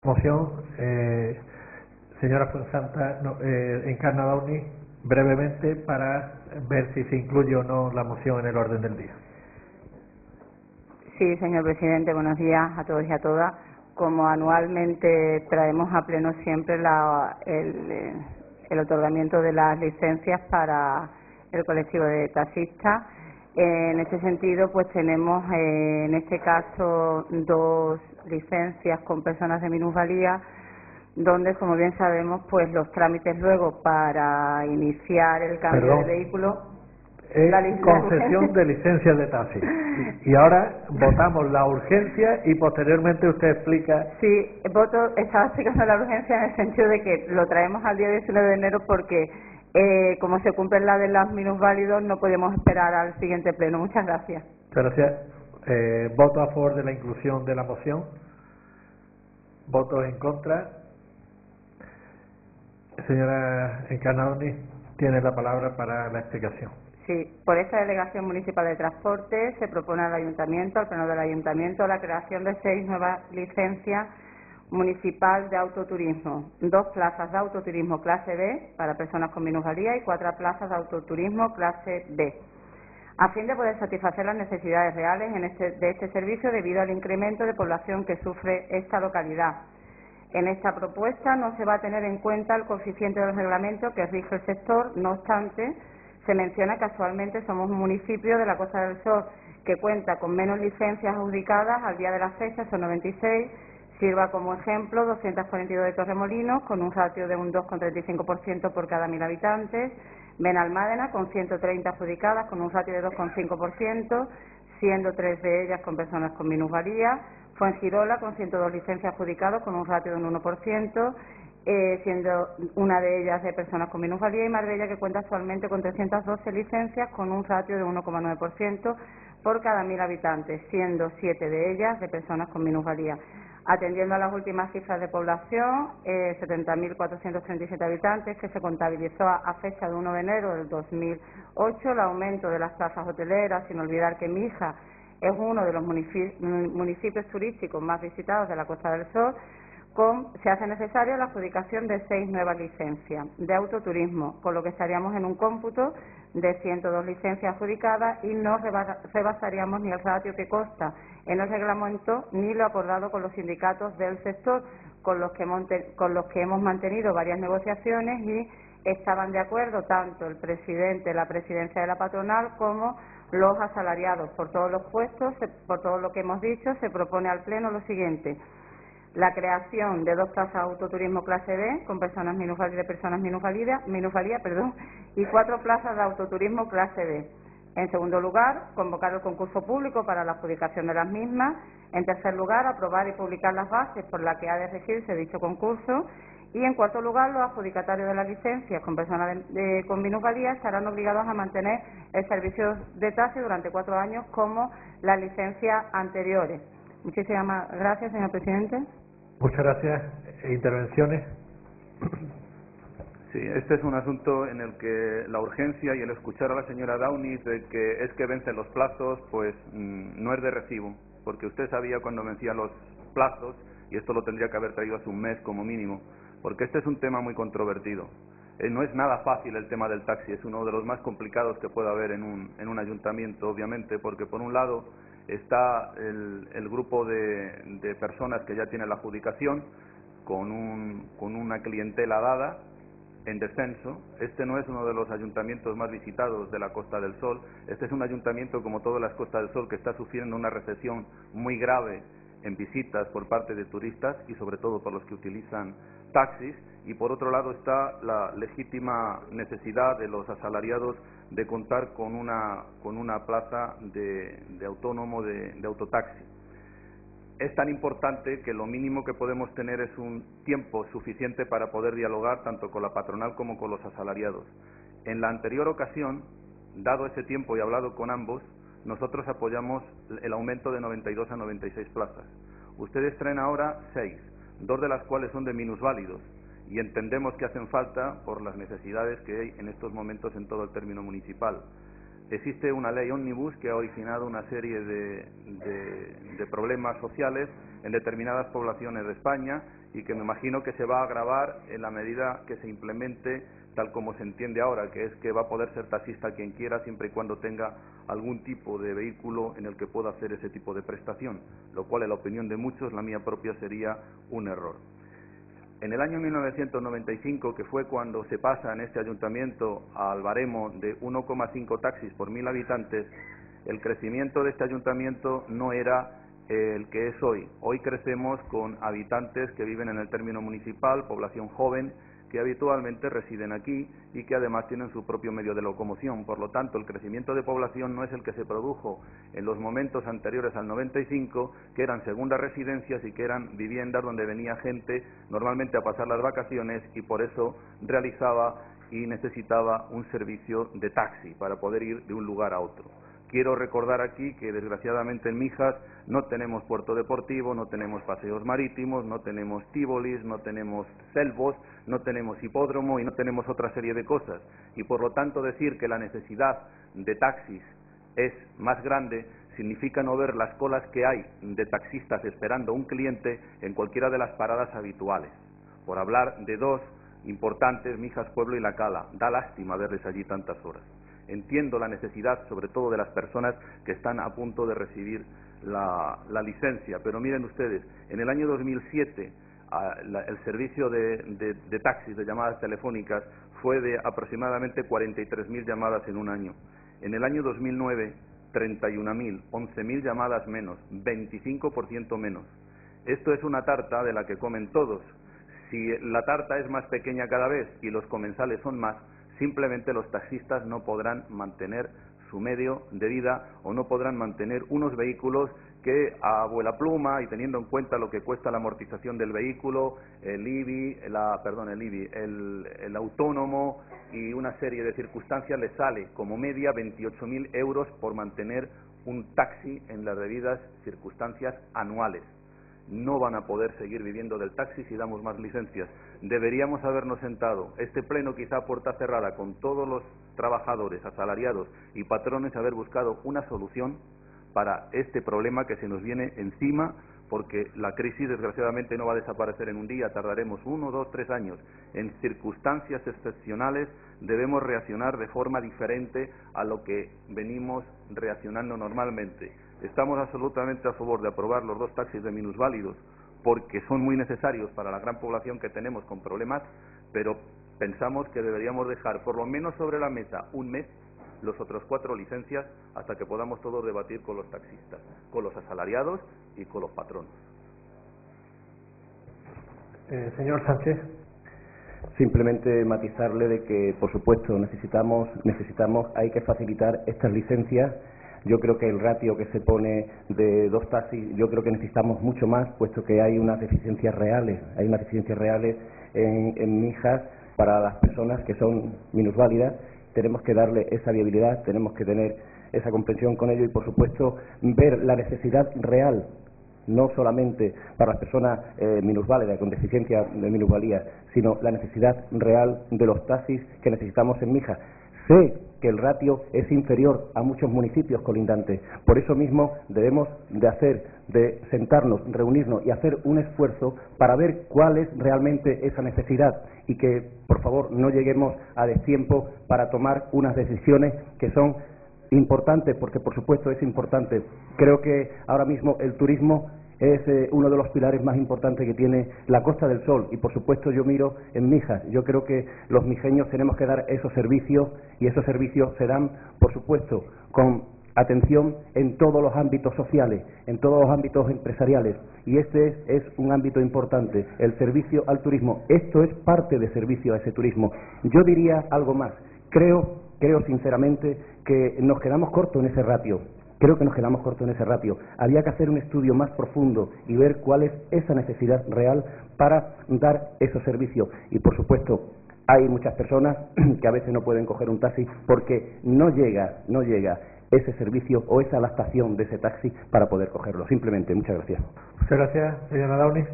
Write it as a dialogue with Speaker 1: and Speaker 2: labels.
Speaker 1: Moción, señora Fuensanta, Encarna Downey, brevemente para ver si se incluye o no la moción en el orden del día.
Speaker 2: Sí, señor presidente, buenos días a todos y a todas. Como anualmente traemos a pleno siempre el otorgamiento de las licencias para el colectivo de taxistas, en este sentido pues tenemos en este caso 2 licencias con personas de minusvalía, donde como bien sabemos pues los trámites luego para iniciar el cambio de vehículo,
Speaker 1: concesión de licencias de taxi. Y ahora votamos la urgencia y posteriormente usted explica.
Speaker 2: Sí, estaba explicando la urgencia en el sentido de que lo traemos al día 19 de enero porque como se cumple la de los minusválidos no podemos esperar al siguiente pleno. Muchas gracias.
Speaker 1: Gracias. ¿Voto a favor de la inclusión de la moción? ¿Votos en contra? Señora Encarnaoni, tiene la palabra para la explicación.
Speaker 2: Sí, por esta Delegación Municipal de Transporte se propone al Ayuntamiento, al Pleno del Ayuntamiento, la creación de 6 nuevas licencias municipal de autoturismo, 2 plazas de autoturismo clase B para personas con minusvalía y 4 plazas de autoturismo clase B, a fin de poder satisfacer las necesidades reales de este servicio debido al incremento de población que sufre esta localidad. En esta propuesta no se va a tener en cuenta el coeficiente del reglamento que rige el sector, no obstante, se menciona que actualmente somos un municipio de la Costa del Sol que cuenta con menos licencias adjudicadas al día de la fecha, son 96, sirva como ejemplo 242 de Torremolinos con un ratio de un 2,35% por cada 1.000 habitantes, Benalmádena con 130 adjudicadas con un ratio de 2,5%, siendo 3 de ellas con personas con minusvalía, Fuengirola con 102 licencias adjudicadas con un ratio de un 1%, siendo una de ellas de personas con minusvalía, y Marbella que cuenta actualmente con 312 licencias con un ratio de 1,9% por cada 1.000 habitantes, siendo 7 de ellas de personas con minusvalía. Atendiendo a las últimas cifras de población, 70.437 habitantes que se contabilizó a fecha de 1 de enero del 2008, el aumento de las plazas hoteleras, sin olvidar que Mija es uno de los municipios turísticos más visitados de la Costa del Sol, se hace necesaria la adjudicación de 6 nuevas licencias de autoturismo, con lo que estaríamos en un cómputo de 102 licencias adjudicadas y no rebasaríamos ni el ratio que consta en el reglamento ni lo acordado con los sindicatos del sector, con los que hemos mantenido varias negociaciones y estaban de acuerdo tanto el presidente, la presidencia de la patronal como los asalariados. Por todos los puestos, por todo lo que hemos dicho, se propone al Pleno lo siguiente: la creación de 2 plazas de autoturismo clase B con personas minusválidas y 4 plazas de autoturismo clase B. En segundo lugar, convocar el concurso público para la adjudicación de las mismas. En tercer lugar, aprobar y publicar las bases por las que ha de regirse dicho concurso. Y en cuarto lugar, los adjudicatarios de las licencias con personas con minusvalía estarán obligados a mantener el servicio de taxi durante 4 años como las licencias anteriores. Muchísimas gracias, señor presidente.
Speaker 1: Muchas gracias. ¿Intervenciones?
Speaker 3: Sí, este es un asunto en el que la urgencia y el escuchar a la señora Downey de que es que vencen los plazos, pues no es de recibo, porque usted sabía cuando vencían los plazos, y esto lo tendría que haber traído hace un mes como mínimo, porque este es un tema muy controvertido. No es nada fácil el tema del taxi, es uno de los más complicados que puede haber en un ayuntamiento, obviamente, porque por un lado está el grupo de personas que ya tienen la adjudicación, con una clientela dada, en descenso. Este no es uno de los ayuntamientos más visitados de la Costa del Sol. Este es un ayuntamiento, como todas las Costas del Sol, que está sufriendo una recesión muy grave en visitas por parte de turistas y sobre todo por los que utilizan taxis, y por otro lado está la legítima necesidad de los asalariados de contar con una plaza de autónomo de autotaxi. Es tan importante que lo mínimo que podemos tener es un tiempo suficiente para poder dialogar tanto con la patronal como con los asalariados. En la anterior ocasión, dado ese tiempo y hablado con ambos, nosotros apoyamos el aumento de 92 a 96 plazas. Ustedes traen ahora 6, 2 de las cuales son de minusválidos, y entendemos que hacen falta por las necesidades que hay en estos momentos en todo el término municipal. existe una ley ómnibus que ha originado una serie de problemas sociales en determinadas poblaciones de España y que me imagino que se va a agravar en la medida que se implemente tal como se entiende ahora, que es que va a poder ser taxista quien quiera siempre y cuando tenga algún tipo de vehículo en el que pueda hacer ese tipo de prestación, lo cual en la opinión de muchos, la mía propia, sería un error. En el año 1995, que fue cuando se pasa en este ayuntamiento al baremo de 1,5 taxis por 1000 habitantes, el crecimiento de este ayuntamiento no era el que es hoy. Hoy crecemos con habitantes que viven en el término municipal, población joven, que habitualmente residen aquí y que además tienen su propio medio de locomoción. Por lo tanto, el crecimiento de población no es el que se produjo en los momentos anteriores al 95, que eran segundas residencias y que eran viviendas donde venía gente normalmente a pasar las vacaciones y por eso realizaba y necesitaba un servicio de taxi para poder ir de un lugar a otro. Quiero recordar aquí que desgraciadamente en Mijas no tenemos puerto deportivo, no tenemos paseos marítimos, no tenemos tíbolis, no tenemos selvos, no tenemos hipódromo y no tenemos otra serie de cosas. Y por lo tanto decir que la necesidad de taxis es más grande significa no ver las colas que hay de taxistas esperando un cliente en cualquiera de las paradas habituales. Por hablar de dos importantes, Mijas Pueblo y La Cala, da lástima verles allí tantas horas. Entiendo la necesidad, sobre todo de las personas que están a punto de recibir la licencia, pero miren ustedes, en el año 2007 el servicio de taxis, de llamadas telefónicas, fue de aproximadamente 43.000 llamadas en un año. En el año 2009, 31.000, 11.000 llamadas menos, 25% menos. Esto es una tarta de la que comen todos. Si la tarta es más pequeña cada vez y los comensales son más, simplemente los taxistas no podrán mantener su medio de vida o no podrán mantener unos vehículos que a vuela pluma y teniendo en cuenta lo que cuesta la amortización del vehículo, el IBI, el autónomo y una serie de circunstancias, le sale como media 28.000 euros por mantener un taxi en las debidas circunstancias anuales. No van a poder seguir viviendo del taxi si damos más licencias. Deberíamos habernos sentado, este pleno quizá a puerta cerrada, con todos los trabajadores, asalariados y patrones, haber buscado una solución para este problema que se nos viene encima, porque la crisis desgraciadamente no va a desaparecer en un día, tardaremos 1, 2, 3 años. En circunstancias excepcionales debemos reaccionar de forma diferente a lo que venimos reaccionando normalmente. Estamos absolutamente a favor de aprobar los 2 taxis de minusválidos porque son muy necesarios para la gran población que tenemos con problemas, pero pensamos que deberíamos dejar por lo menos sobre la mesa un mes los otros 4 licencias hasta que podamos todos debatir con los taxistas, con los asalariados y con los patronos.
Speaker 1: Señor Sánchez.
Speaker 4: Simplemente matizarle de que, por supuesto, hay que facilitar estas licencias. Yo creo que el ratio que se pone de 2 taxis, yo creo que necesitamos mucho más, puesto que hay unas deficiencias reales, en Mijas para las personas que son minusválidas. Tenemos que darle esa viabilidad, tenemos que tener esa comprensión con ello y, por supuesto, ver la necesidad real, no solamente para las personas minusválidas, con deficiencia de minusvalía, sino la necesidad real de los taxis que necesitamos en Mijas. Sé que el ratio es inferior a muchos municipios colindantes, por eso mismo debemos de sentarnos, reunirnos y hacer un esfuerzo para ver cuál es realmente esa necesidad y que, por favor, no lleguemos a destiempo para tomar unas decisiones que son importantes, porque por supuesto es importante. Creo que ahora mismo el turismo es uno de los pilares más importantes que tiene la Costa del Sol y por supuesto yo miro en Mijas. Yo creo que los mijeños tenemos que dar esos servicios y esos servicios se dan, por supuesto, con atención en todos los ámbitos sociales, en todos los ámbitos empresariales y este es un ámbito importante, el servicio al turismo. Esto es parte de servicio a ese turismo. Yo diría algo más. Creo sinceramente que nos quedamos cortos en ese ratio. Había que hacer un estudio más profundo y ver cuál es esa necesidad real para dar esos servicios. Y por supuesto, hay muchas personas que a veces no pueden coger un taxi porque no llega ese servicio o esa adaptación de ese taxi para poder cogerlo. Simplemente, muchas gracias.
Speaker 1: Muchas gracias, señora Downing.